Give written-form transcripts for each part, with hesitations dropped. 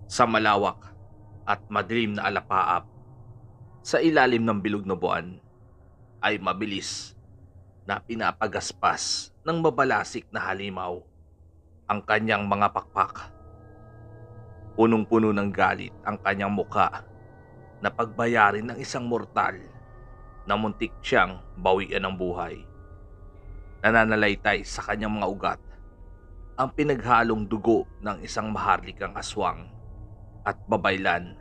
Sa malawak at madilim na alapaap, sa ilalim ng bilog na buwan, ay mabilis na pinapagaspas ng mabalasik na halimaw ang kanyang mga pakpak. Punong-puno ng galit ang kanyang muka na pagbayarin ng isang mortal na muntik siyang bawian ng buhay. Nananalaytay sa kanyang mga ugat ang pinaghalong dugo ng isang maharlikang aswang at babaylan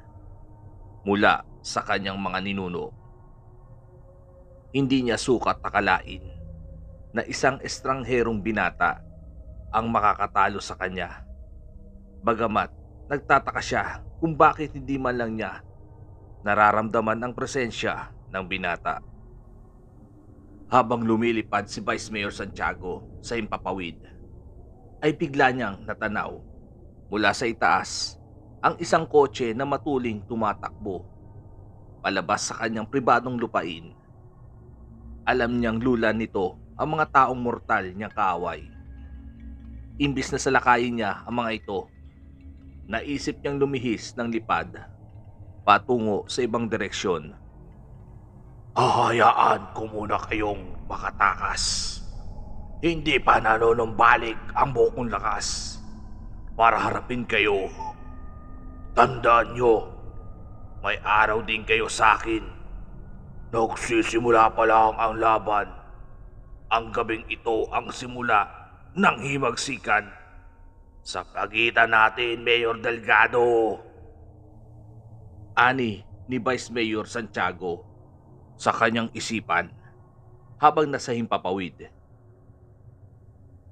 mula sa kanyang mga ninuno. Hindi niya sukat akalain na isang estrangherong binata ang makakatalo sa kanya. Bagamat nagtataka siya kung bakit hindi man lang niya nararamdaman ang presensya ng binata. Habang lumilipad si Vice Mayor Santiago sa himpapawid, ay bigla niyang natanaw mula sa itaas ang isang kotse na matuling tumatakbo palabas sa kanyang pribadong lupain. Alam niyang lula nito ang mga taong mortal niyang kaaway. Imbis na salakayin niya ang mga ito, naisip niyang lumihis ng lipad patungo sa ibang direksyon. Hahayaan ko muna kayong makatakas. Hindi pa nanonumbalik ang buong lakas para harapin kayo. Tandaan nyo, may araw din kayo sa akin. Nagsisimula pa lang ang laban. Ang gabing ito ang simula ng himagsikan sa pagitan natin, Mayor Delgado. Ani ni Vice Mayor Santiago sa kanyang isipan habang nasa himpapawid.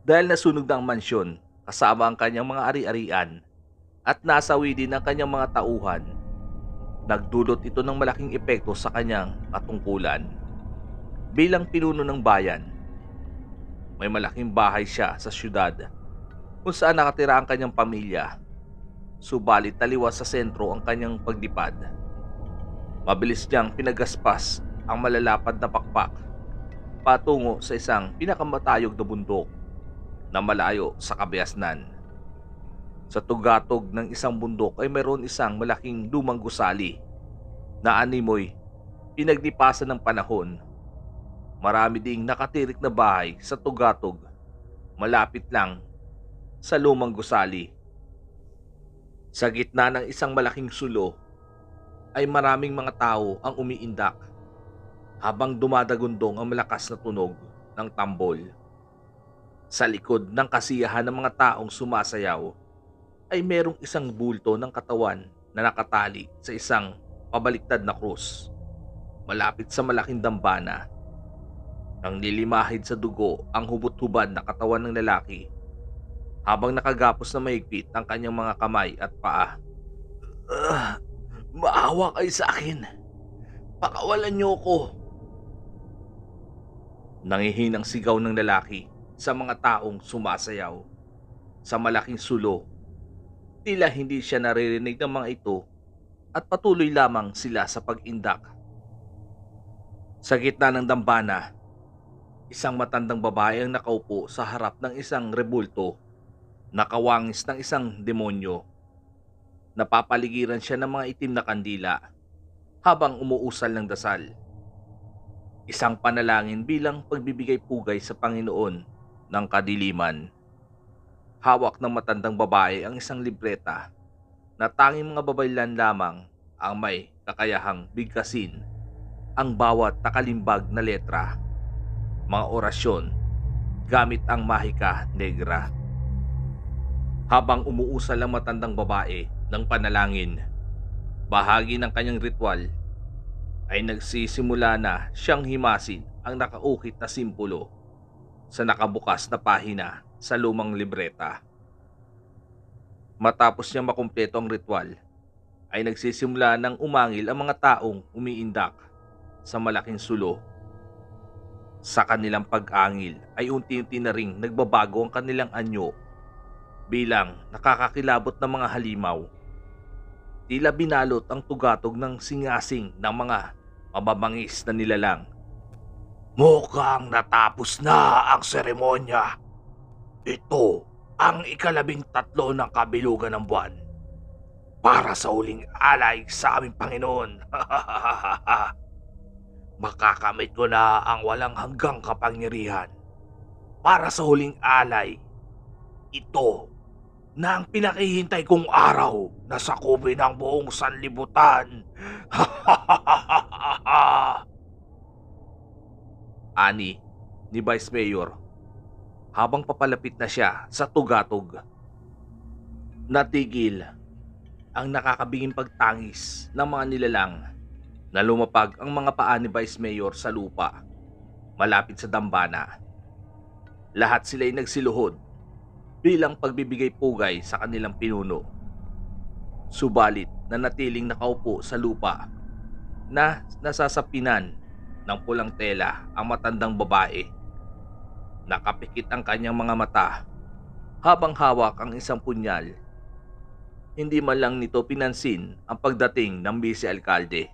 Dahil nasunog na ang mansyon kasama ang kanyang mga ari-arian at nasawi din ang kanyang mga tauhan, nagdulot ito ng malaking epekto sa kanyang katungkulan. Bilang pinuno ng bayan, may malaking bahay siya sa syudad kung saan nakatira ang kanyang pamilya, subalit taliwas sa sentro ang kanyang paglipad. Mabilis niyang pinagaspas ang malalapad na pakpak patungo sa isang pinakamatayog na bundok na malayo sa kabiasnan. Sa tugatog ng isang bundok ay mayroon isang malaking lumang gusali na animoy pinaglipasan ng panahon. Marami ding nakatirik na bahay sa tugatog malapit lang sa lumang gusali. Sa gitna ng isang malaking sulo ay maraming mga tao ang umiindak habang dumadagundong ang malakas na tunog ng tambol. Sa likod ng kasiyahan ng mga taong sumasayaw ay merong isang bulto ng katawan na nakatali sa isang pabaliktad na krus malapit sa malaking dambana. Nang nilimahid sa dugo ang hubot-hubad na katawan ng lalaki habang nakagapos na mahigpit ang kanyang mga kamay at paa. Maawa kayo sa akin. Pakawalan niyo ko. Nangihinang sigaw ng lalaki sa mga taong sumasayaw sa malaking sulo. Tila hindi siya naririnig ng mga ito at patuloy lamang sila sa pag-indak. Sa gitna ng dambana, isang matandang babae ang nakaupo sa harap ng isang rebulto, nakawangis ng isang demonyo. Napapaligiran siya ng mga itim na kandila habang umuusal ng dasal. Isang panalangin bilang pagbibigay pugay sa Panginoon ng kadiliman. Hawak ng matandang babae ang isang libreta na tanging mga babaylan lamang ang may kakayahang bigkasin ang bawat nakalimbag na letra, mga orasyon gamit ang mahika negra. Habang umuusal ang matandang babae ng panalangin, bahagi ng kanyang ritual, ay nagsisimula na siyang himasin ang nakaukit na simbolo sa nakabukas na pahina sa lumang libreta. Matapos niya makumpleto ang ritual, ay nagsisimula ng umangil ang mga taong umiindak sa malaking sulo. Sa kanilang pag-angil ay unti-unti na ring nagbabago ang kanilang anyo bilang nakakakilabot na mga halimaw. Tila binalot ang tugatog ng singasing ng mga mababangis na nilalang. Mukhang natapos na ang seremonya. Ito ang 13 ng kabilugan ng buwan. para sa huling alay sa aming Panginoon. Makakamit ko na ang walang hanggang kapangyarihan para sa huling alay. Ito na ang pinakihintay kong araw na sakupin ang buong sanlibutan. Ani ni Vice Mayor habang papalapit na siya sa tugatog. Natigil ang nakakabinging pagtangis ng mga nilalang na lumapag ang mga paa ni Vice Mayor sa lupa malapit sa dambana. Lahat sila'y nagsiluhod bilang pagbibigay pugay sa kanilang pinuno. Subalit nanatiling nakaupo sa lupa na nasasapinan ng pulang tela ang matandang babae. Nakapikit ang kanyang mga mata habang hawak ang isang punyal. Hindi man lang nito pinansin ang pagdating ng bise-alkalde.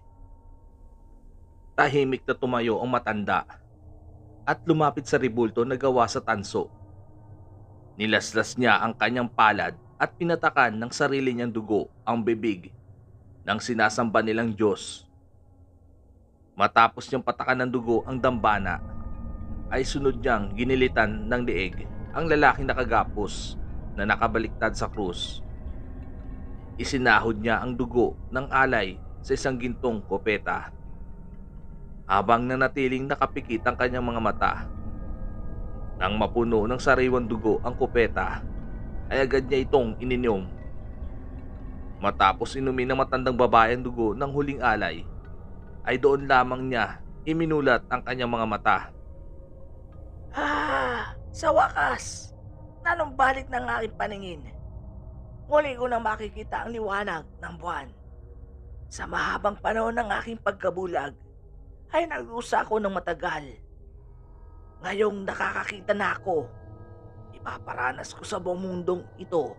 Tahimik na tumayo ang matanda at lumapit sa ribulto na gawa sa tanso. Nilaslas niya ang kanyang palad at pinatakan ng sarili niyang dugo ang bibig ng sinasamba nilang Diyos. Matapos niyang patakan ng dugo ang dambana, ay sunod niyang ginilitan ng leeg ang lalaking nakagapos na nakabaliktad sa krus. Isinahod niya ang dugo ng alay sa isang gintong kopeta. Habang nanatiling nakapikit ang kanyang mga mata, nang mapuno ng sariwang dugo ang kopeta, ay agad niya itong ininom. Matapos inumin ng matandang babae ang dugo ng huling alay, ay doon lamang niya iminulat ang kanyang mga mata. Sa wakas, nanumbalik ng aking paningin. Muli ko nang makikita ang liwanag ng buwan. Sa mahabang panahon ng aking pagkabulag, ay nag-usa ako ng matagal. Ngayong nakakakita na ako, ipaparanas ko sa buong mundong ito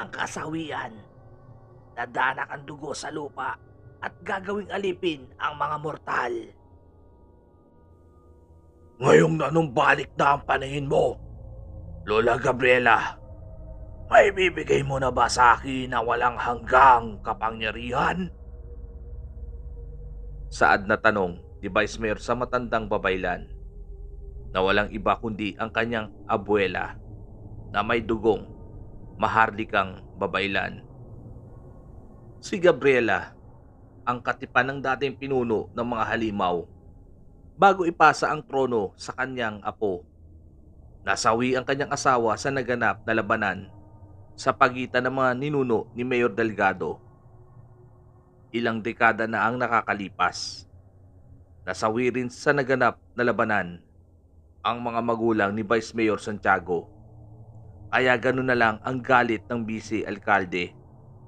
ang kasawian. Dadanak ang dugo sa lupa at gagawing alipin ang mga mortal. Ngayong nanumbalik na ang paningin mo, Lola Gabriela, may bibigay mo na ba sa akin na walang hanggang kapangyarihan? Saad na tanong ni Vice Mayor sa matandang babaylan na walang iba kundi ang kanyang abuela na may dugong maharlikang babaylan. Si Gabriela ang katipan ng dating pinuno ng mga halimaw bago ipasa ang trono sa kanyang apo. Nasawi ang kanyang asawa sa naganap na labanan sa pagitan ng mga ninuno ni Mayor Delgado. Ilang dekada na ang nakakalipas. Nasawi rin sa naganap na labanan ang mga magulang ni Vice Mayor Santiago. Kaya ganun na lang ang galit ng bise-alkalde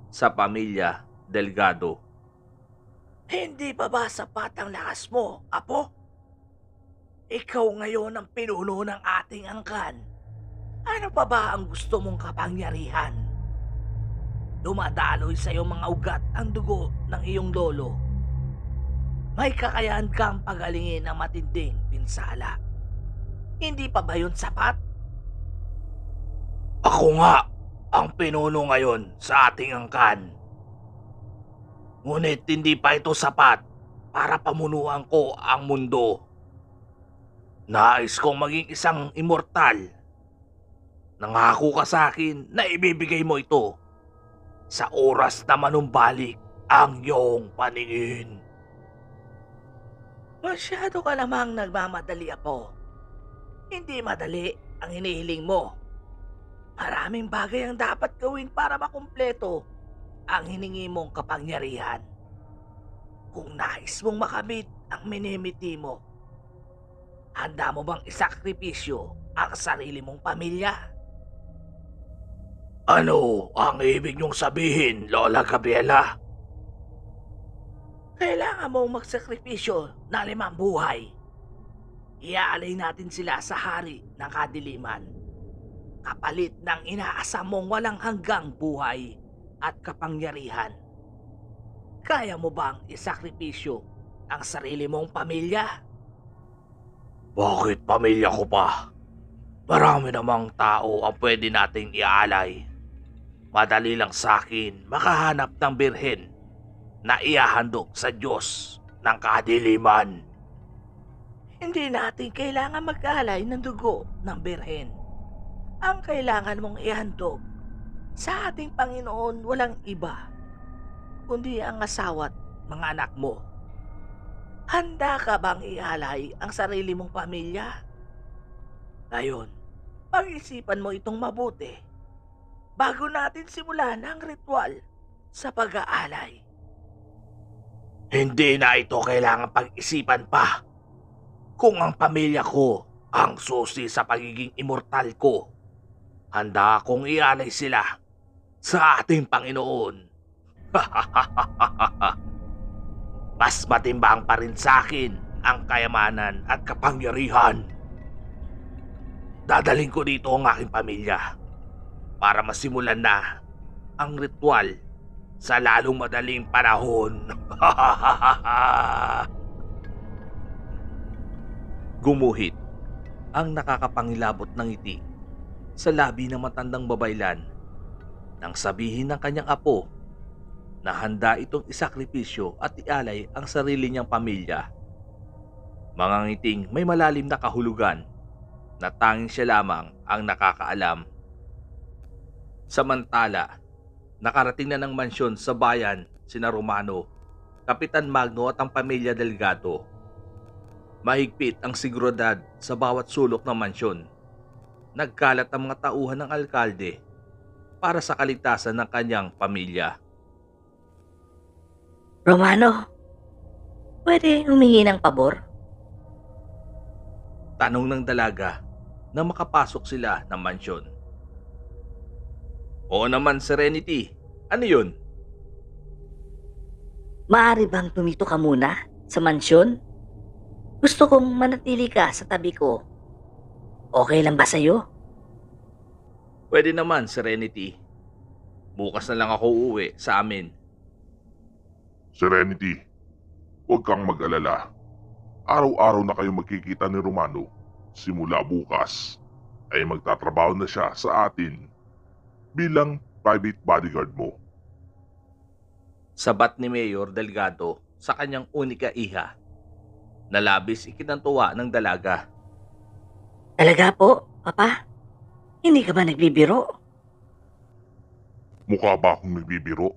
sa pamilya Delgado. Hindi pa ba sapat ang lakas mo, apo? Ikaw ngayon ang pinuno ng ating angkan. Ano pa ba ang gusto mong kapangyarihan? Dumadaloy sa iyong mga ugat ang dugo ng iyong lolo. May kakayahan kang pagalingin ng matinding pinsala. Hindi pa ba yun sapat? Ako nga ang pinuno ngayon sa ating angkan. Ngunit hindi pa ito sapat para pamunuan ko ang mundo. Nais kong maging isang immortal. Nangako ka sa akin na ibibigay mo ito sa oras na manumbalik ang iyong paningin. Masyado ka namang nagmamadali, apo. Hindi madali ang hinihiling mo. Maraming bagay ang dapat gawin para makumpleto ang hiningi mong kapangyarihan. Kung nais mong makamit ang minimiti mo, handa mo bang isakripisyo ang sarili mong pamilya? Ano ang ibig niyong sabihin, Lola Gabriela? Kailangan mong magsakripisyo na 5 buhay. Iaalay natin sila sa hari ng kadiliman, kapalit ng inaasam mong walang hanggang buhay at kapangyarihan. Kaya mo bang isakripisyo ang sarili mong pamilya? Bakit pamilya ko pa? Marami namang tao ang pwede nating ialay. Madali lang sa akin makahanap ng birhen na ihahandog sa Diyos ng kadiliman. Hindi natin kailangan mag-alay ng dugo ng birhen. Ang kailangan mong ihandog sa ating Panginoon walang iba, kundi ang asawa't mga anak mo. Handa ka bang ialay ang sarili mong pamilya? Ngayon, pag-isipan mo itong mabuti bago natin simulan ang ritual sa pag-aalay. Hindi na ito kailangan pag-isipan pa. Kung ang pamilya ko ang susi sa pagiging immortal ko, handa akong ialay sila sa ating Panginoon. Mas matimbang pa rin sa akin ang kayamanan at kapangyarihan. Dadaling ko dito ang aking pamilya para masimulan na ang ritual sa lalong madaling panahon. Gumuhit ang nakakapangilabot ng ngiti sa labi ng matandang babaylan nang sabihin ng kanyang apo na handa itong isakripisyo at ialay ang sarili niyang pamilya. Mga ngiting may malalim na kahulugan na tanging siya lamang ang nakakaalam. Samantala, nakarating na ng mansyon sa bayan sina Romano, Kapitan Magno at ang pamilya Delgado. Mahigpit ang seguridad sa bawat sulok ng mansyon. Nagkalat ang mga tauhan ng alkalde para sa kaligtasan ng kanyang pamilya. Romano, pwede humingi ng pabor? Tanong ng dalaga na makapasok sila ng mansyon. Oo naman, Serenity. Ano yun? Maaari bang tumito ka muna sa mansyon? Gusto kong manatili ka sa tabi ko. Okay lang ba sa'yo? Pwede naman, Serenity. Bukas na lang ako uuwi sa amin. Serenity, huwag kang mag-alala. Araw-araw na kayo magkikita ni Romano. Simula bukas ay magtatrabaho na siya sa atin bilang private bodyguard mo. Sabat ni Mayor Delgado sa kanyang unika iha na labis ikinantuwa ng dalaga. Talaga po, Papa? Hindi ka ba nagbibiro? Mukha ba akong nagbibiro?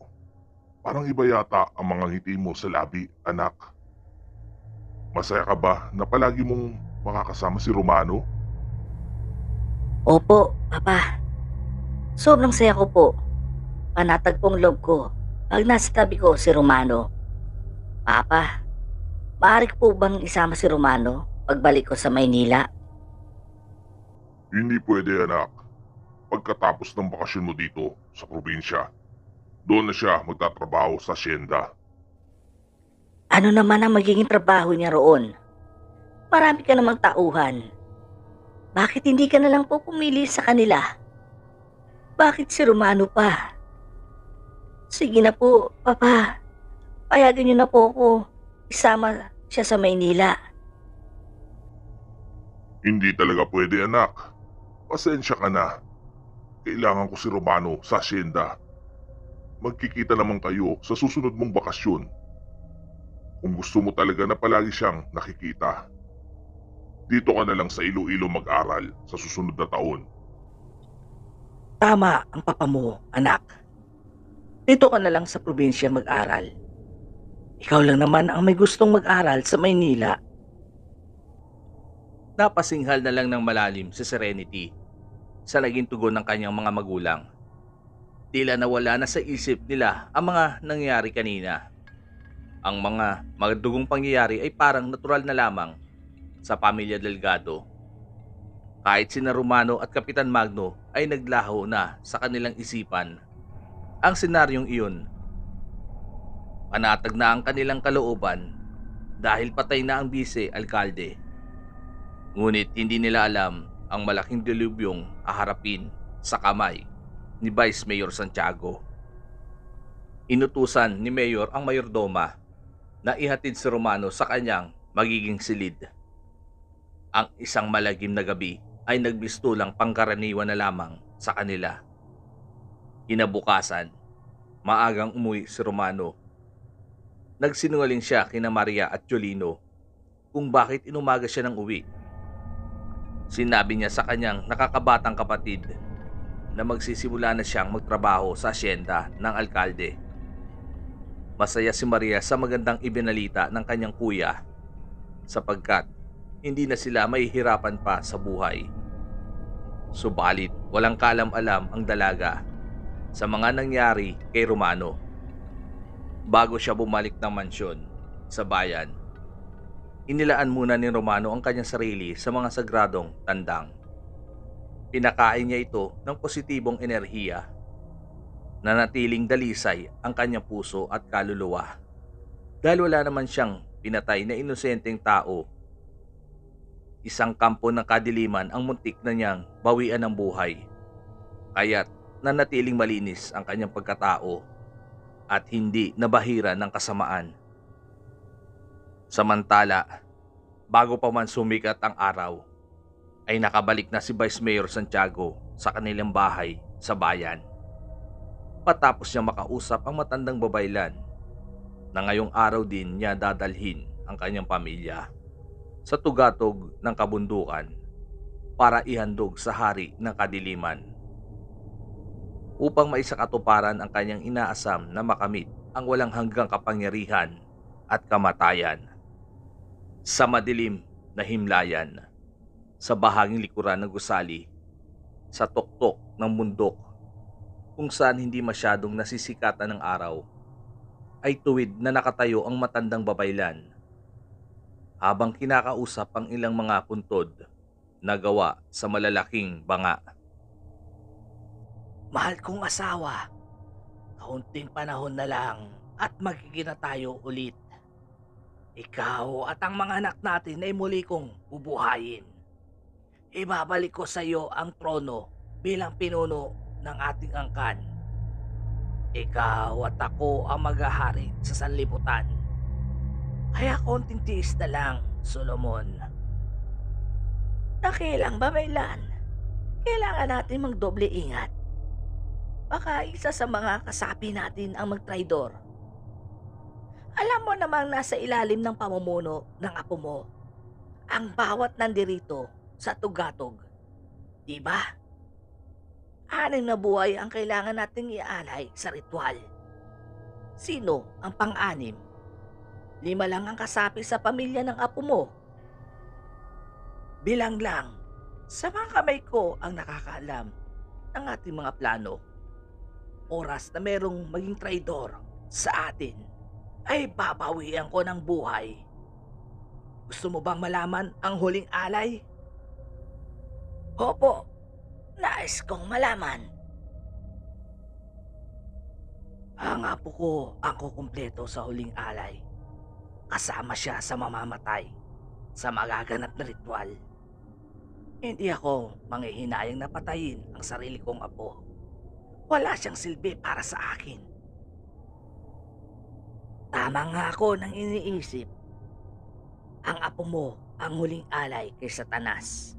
Parang iba yata ang mga ngiti mo sa labi, anak. Masaya ka ba na palagi mong makakasama si Romano? Opo, Papa. Sobrang saya ko po. Panatag pong loob ko pag nasa tabi ko si Romano. Papa, maaari ko po bang isama si Romano pagbalik ko sa Maynila? Hindi pwede, anak. Pagkatapos ng bakasyon mo dito sa probinsya, doon na siya magtatrabaho sa asyenda. Ano naman ang magiging trabaho niya roon? Marami ka namang tauhan. Bakit hindi ka na lang po pumili sa kanila? Bakit si Romano pa? Sige na po, Papa. Payagan niyo na po ako. Isama siya sa Maynila. Hindi talaga pwede, anak. Pasensya ka na. Kailangan ko si Romano sa asyenda. Magkikita naman kayo sa susunod mong bakasyon. Kung gusto mo talaga na palagi siyang nakikita, dito ka na lang sa Iloilo mag-aral sa susunod na taon. Tama ang papa mo, anak. Dito ka na lang sa probinsya mag-aral. Ikaw lang naman ang may gustong mag-aral sa Maynila. Napasinghal na lang ng malalim si Serenity sa naging tugon ng kanyang mga magulang. Tila nawala na sa isip nila ang mga nangyari kanina. Ang mga magdugong pangyayari ay parang natural na lamang sa pamilya Delgado. Kahit sina Romano at Kapitan Magno ay naglaho na sa kanilang isipan ang senaryong iyon. Panatag na ang kanilang kalooban dahil patay na ang bise-alkalde. Ngunit hindi nila alam ang malaking dilubyong haharapin sa kamay ni Vice Mayor Santiago. Inutusan ni Mayor ang mayordoma na ihatid si Romano sa kanyang magiging silid. Ang isang malagim na gabi ay nagbistulang pangkaraniwan na lamang sa kanila. Kinabukasan, maagang umuwi si Romano. Nagsinungaling siya kina Maria at Jolino kung bakit inumaga siya ng uwi. Sinabi niya sa kanyang nakakabatang kapatid na magsisimula na siyang magtrabaho sa asyenda ng alkalde. Masaya si Maria sa magandang ibinalita ng kanyang kuya sapagkat hindi na sila mahihirapan pa sa buhay. Subalit walang kalam-alam ang dalaga sa mga nangyari kay Romano. Bago siya bumalik ng mansyon sa bayan, inilaan muna ni Romano ang kanyang sarili sa mga sagradong tandang. Pinakain niya ito ng positibong enerhiya. Nanatiling dalisay ang kanyang puso at kaluluwa dahil wala naman siyang pinatay na inosenteng tao. Isang kampo ng kadiliman ang muntik na niyang bawian ng buhay, kaya't nanatiling malinis ang kanyang pagkatao at hindi nabahira ng kasamaan. Samantala, bago pa man sumikat ang araw, ay nakabalik na si Vice Mayor Santiago sa kanilang bahay sa bayan. Patapos niya makausap ang matandang babaylan na ngayong araw din niya dadalhin ang kanyang pamilya sa tugatog ng kabundukan para ihandog sa hari ng kadiliman upang maisakatuparan ang kanyang inaasam na makamit ang walang hanggang kapangyarihan at kamatayan. Sa madilim na himlayan, sa bahaging likuran ng gusali, sa tuktok ng bundok kung saan hindi masyadong nasisikatan ng araw, ay tuwid na nakatayo ang matandang babaylan habang kinakausap ang ilang mga puntod na gawa sa malalaking banga. Mahal kong asawa, kaunting panahon na lang at magkikita tayo ulit. Ikaw at ang mga anak natin ay muli kong bubuhayin. Ibabalik ko sa iyo ang trono bilang pinuno ng ating angkan. Ikaw at ako ang maghahari sa sanlibutan. Kaya konting tiis na lang, Solomon. Nakilang babaylan. Kailangan natin magdoble ingat. Baka isa sa mga kasapi natin ang magtraidor. Alam mo namang nasa ilalim ng pamumuno ng apo mo ang bawat nandirito sa tugatog. Diba? 6 na buhay ang kailangan nating ialay sa ritual. Sino ang pang-6? 5 lang ang kasapi sa pamilya ng apo mo. Bilang lang, sa mga kamay ko ang nakakaalam ng ating mga plano. Oras na merong maging traidor sa atin, ay babawian ko ng buhay. Gusto mo bang malaman ang huling alay? Opo, nais kong malaman. Ang apo ko ang kukumpleto sa huling alay. Kasama siya sa mamamatay sa magaganap na ritual. Hindi ako manghihinayang na patayin ang sarili kong apo. Wala siyang silbi para sa akin. Tama nga ako nang iniisip. Ang apo mo ang huling alay kay Satanas.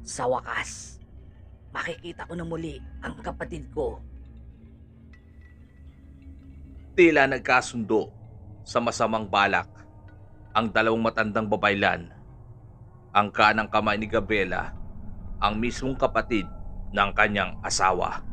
Sa wakas, makikita ko na muli ang kapatid ko. Tila nagkasundo sa masamang balak ang dalawang matandang babaylan. Ang kanang kamay ni Gabriela, ang mismong kapatid ng kanyang asawa.